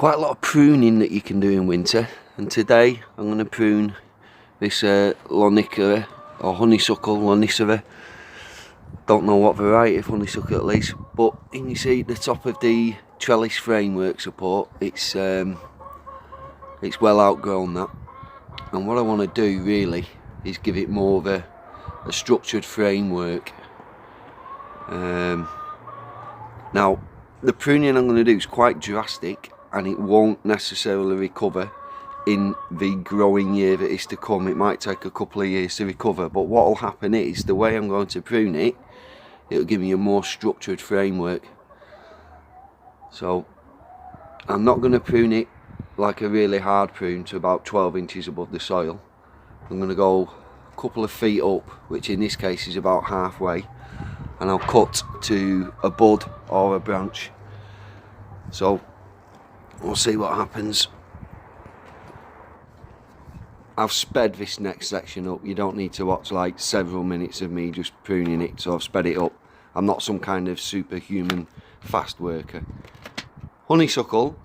quite a lot of pruning that you can do in winter, and today I'm going to prune this lonicera or honeysuckle lonicera. Don't know what variety of honeysuckle at least, but you see the top of the trellis framework support, it's well outgrown that, and what I want to do really is give it more of a structured framework. Now the pruning I'm going to do is quite drastic, and it won't necessarily recover in the growing year that is to come. It might take a couple of years to recover, but what will happen is the way I'm going to prune it, it'll give me a more structured framework. So I'm not going to prune it like a really hard prune to about 12 inches above the soil. I'm going to go a couple of feet up, which in this case is about halfway, and I'll cut to a bud or a branch. So we'll see what happens. I've sped this next section up. You don't need to watch like several minutes of me just pruning it, so I've sped it up. I'm not some kind of superhuman fast worker. Honeysuckle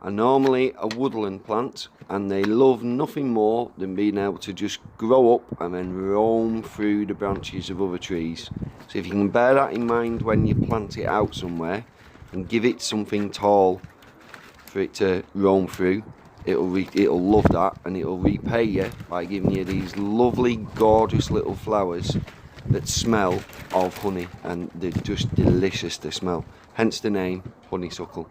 are normally a woodland plant, and they love nothing more than being able to just grow up and then roam through the branches of other trees. So if you can bear that in mind when you plant it out somewhere and give it something tall for it to roam through, it'll love that, and it'll repay you by giving you these lovely gorgeous little flowers that smell of honey, and they're just delicious to smell, hence the name honeysuckle.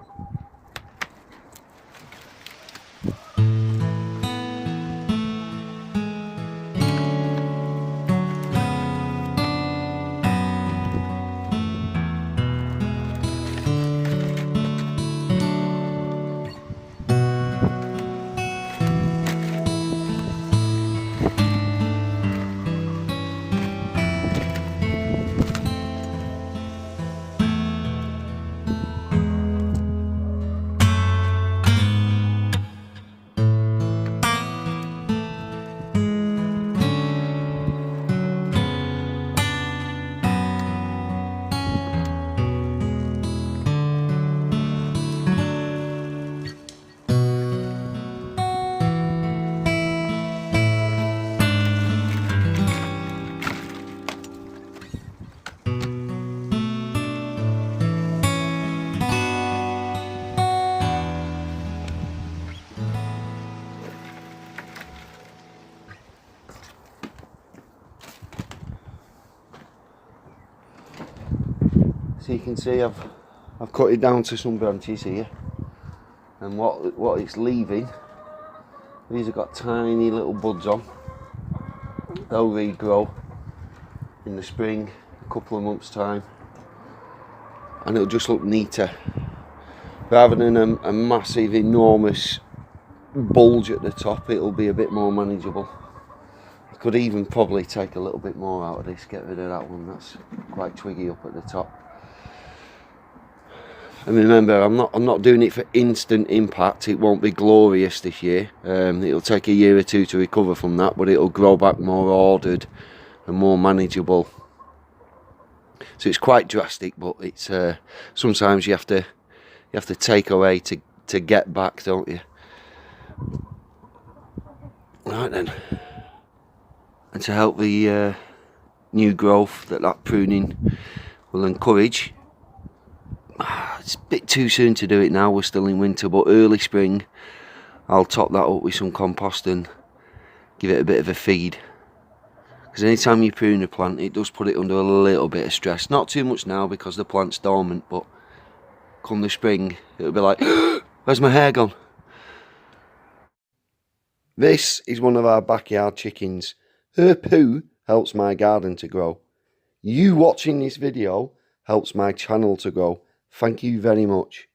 So you can see I've cut it down to some branches here, and what it's leaving, these have got tiny little buds on. They'll regrow in the spring, a couple of months time, and it'll just look neater rather than a massive enormous bulge at the top. It'll be a bit more manageable. I could even probably take a little bit more out of this, get rid of that one, that's quite twiggy up at the top. And remember, I'm not doing it for instant impact. It won't be glorious this year. It'll take a year or two to recover from that, but it'll grow back more ordered and more manageable. So it's quite drastic, but it's sometimes you have to take away to get back, don't you? Right then. And to help the new growth that pruning will encourage, it's a bit too soon to do it now, we're still in winter, but early spring I'll top that up with some compost and give it a bit of a feed, because anytime you prune a plant it does put it under a little bit of stress. Not too much now because the plant's dormant, but come the spring it'll be like, where's my hair gone? This is one of our backyard chickens. Her poo helps my garden to grow. You watching this video helps my channel to grow. Thank you very much.